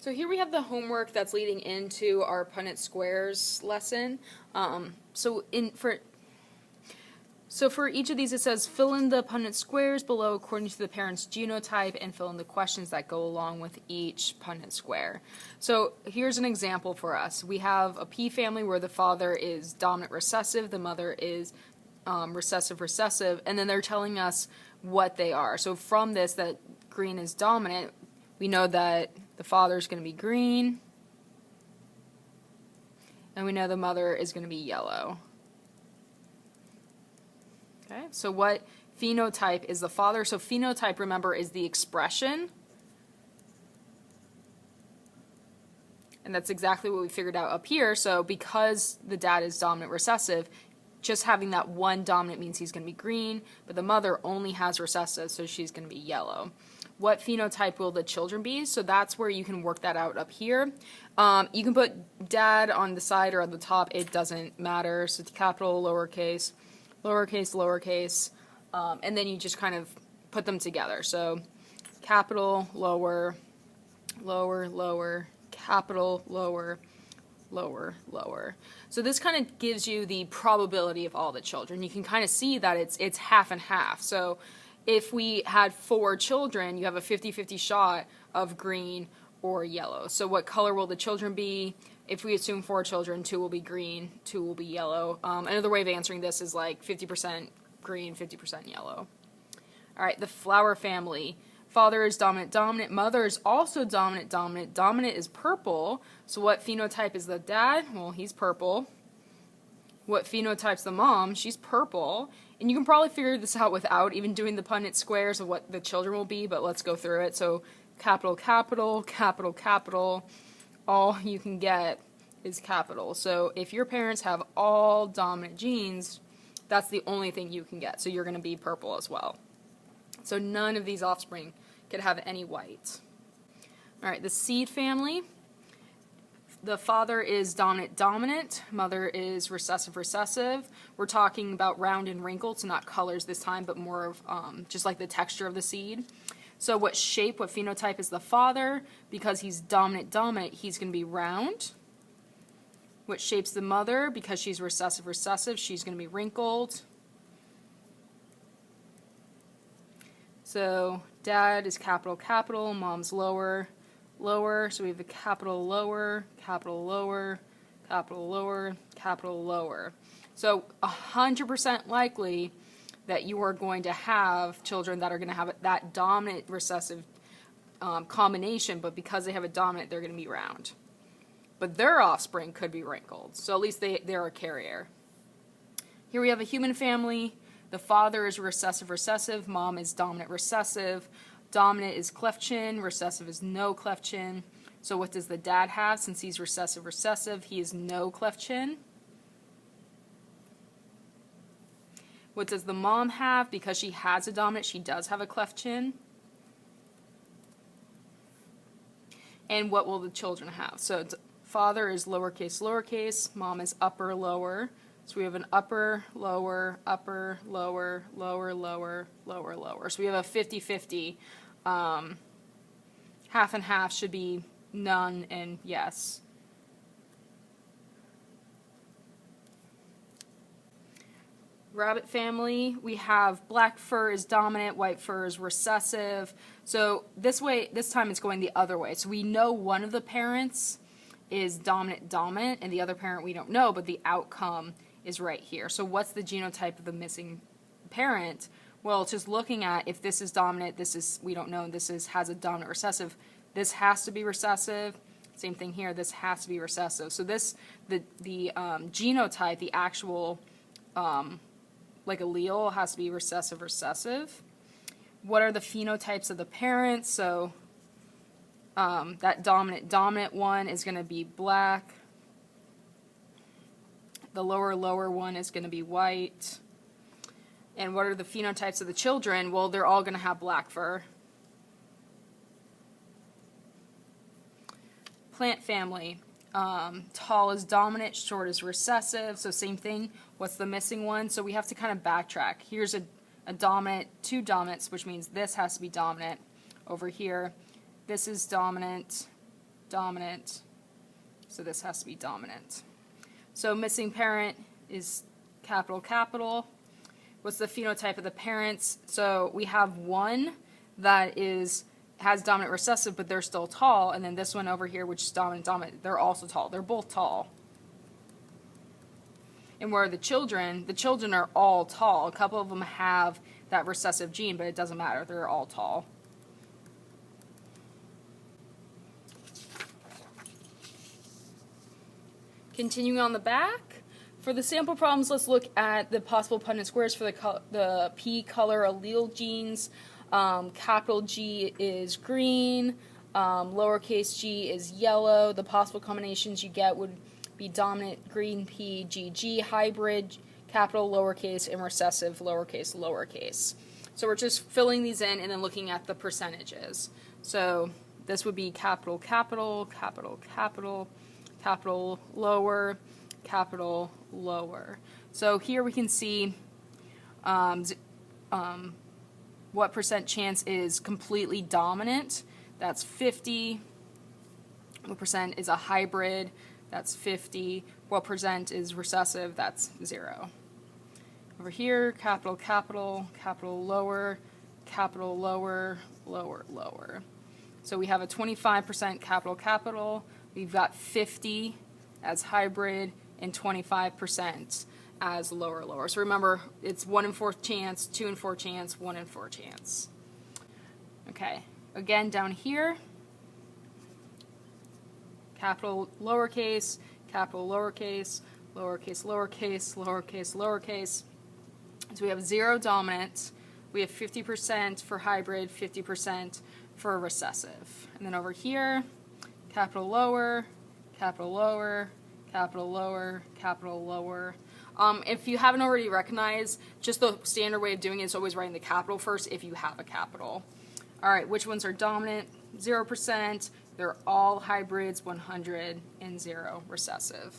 So here we have the homework that's leading into our Punnett squares lesson. So for each of these it says fill in the Punnett squares below according to the parent's genotype and fill in the questions that go along with each Punnett square. So here's an example for us. We have a P family where the father is dominant recessive, the mother is recessive recessive, and then they're telling us what they are. So from this, that green is dominant, we know that the father is going to be green, and we know the mother is going to be yellow. Okay, so what phenotype is the father? So phenotype, remember, is the expression. And that's exactly what we figured out up here. So because the dad is dominant recessive, just having that one dominant means he's going to be green, but the mother only has recessive, so she's going to be yellow. What phenotype will the children be? So that's where you can work that out up here. You can put dad on the side or on the top. It doesn't matter. So it's capital, lowercase, lowercase, lowercase, and then you just kind of put them together. So capital, lower, lower, lower, capital, lower, lower, lower. So this kind of gives you the probability of all the children. You can kind of see that it's half and half. So if we had 4 children, you have a 50-50 shot of green or yellow. So what color will the children be? If we assume 4 children, 2 will be green, 2 will be yellow. Another way of answering this is like 50% green, 50% yellow. All right, the flower family. Father is dominant, dominant. Mother is also dominant, dominant. Dominant is purple. So what phenotype is the dad? Well, he's purple. What phenotype's the mom? She's purple. And you can probably figure this out without even doing the Punnett squares of what the children will be, but let's go through it. So capital, capital, capital, capital. All you can get is capital. So if your parents have all dominant genes, that's the only thing you can get. So you're going to be purple as well. So none of these offspring could have any white. All right, the seed family. The father is dominant, dominant. Mother is recessive, recessive. We're talking about round and wrinkled, so not colors this time, but more of just like the texture of the seed. So what shape, what phenotype is the father? Because he's dominant, dominant, he's going to be round. What shape's the mother? Because she's recessive, recessive, she's going to be wrinkled. So dad is capital, capital, mom's lower, lower. So we have a capital lower, capital lower, capital lower, capital lower. So 100% likely that you are going to have children that are going to have that dominant recessive combination, but because they have a dominant, they're going to be round. But their offspring could be wrinkled, so at least they're a carrier. Here we have a human family. The father is recessive, recessive. Mom is dominant, recessive. Dominant is cleft chin. Recessive is no cleft chin. So what does the dad have? Since he's recessive, recessive, he is no cleft chin. What does the mom have? Because she has a dominant, she does have a cleft chin. And what will the children have? So father is lowercase, lowercase. Mom is upper, lower. So we have an upper, lower, upper, lower, lower, lower, lower, lower. So we have a 50-50. Half and half should be none and yes. Rabbit family, we have black fur is dominant, white fur is recessive. So this time it's going the other way. So we know one of the parents is dominant, dominant, and the other parent we don't know, but the outcome is right here. So what's the genotype of the missing parent? Well, it's just looking at if this is dominant, this is, we don't know, this has a dominant recessive. This has to be recessive. Same thing here, this has to be recessive. So this, the genotype, the actual like allele has to be recessive, recessive. What are the phenotypes of the parents? So that dominant one is going to be black. The lower one is going to be white. And what are the phenotypes of the children? Well, they're all going to have black fur. Plant family. Tall is dominant, short is recessive. So same thing. What's the missing one? So we have to kind of backtrack. Here's a dominant, 2 dominants, which means this has to be dominant over here. This is dominant, dominant. So this has to be dominant. So missing parent is capital, capital. What's the phenotype of the parents? So we have one that has dominant recessive, but they're still tall, and then this one over here, which is dominant, dominant, they're also tall. They're both tall. And where the children are all tall. A couple of them have that recessive gene, but it doesn't matter. They're all tall. Continuing on the back, for the sample problems, let's look at the possible Punnett squares for the P color allele genes. Capital G is green, lowercase g is yellow. The possible combinations you get would be dominant green P, GG, hybrid, capital lowercase, and recessive lowercase, lowercase. So we're just filling these in and then looking at the percentages. So this would be capital, capital, capital, capital, capital lower, capital lower. So here we can see what percent chance is completely dominant. That's 50. What percent is a hybrid? That's 50. What percent is recessive? That's 0. Over here, capital, capital, capital lower, lower, lower. So we have a 25% capital, capital. We've got 50 as hybrid and 25% as lower, lower. So remember, it's 1 in 4 chance, 2 in 4 chance, 1 in 4 chance. Okay, again down here, capital lowercase, capital lowercase, lowercase lowercase, lowercase lowercase. So we have 0 dominant. We have 50% for hybrid, 50% for recessive. And then over here, capital lower, capital lower, capital lower, capital lower. If you haven't already recognized, just the standard way of doing it is always writing the capital first if you have a capital. All right, which ones are dominant? 0%. They're all hybrids, 100, and 0 recessive.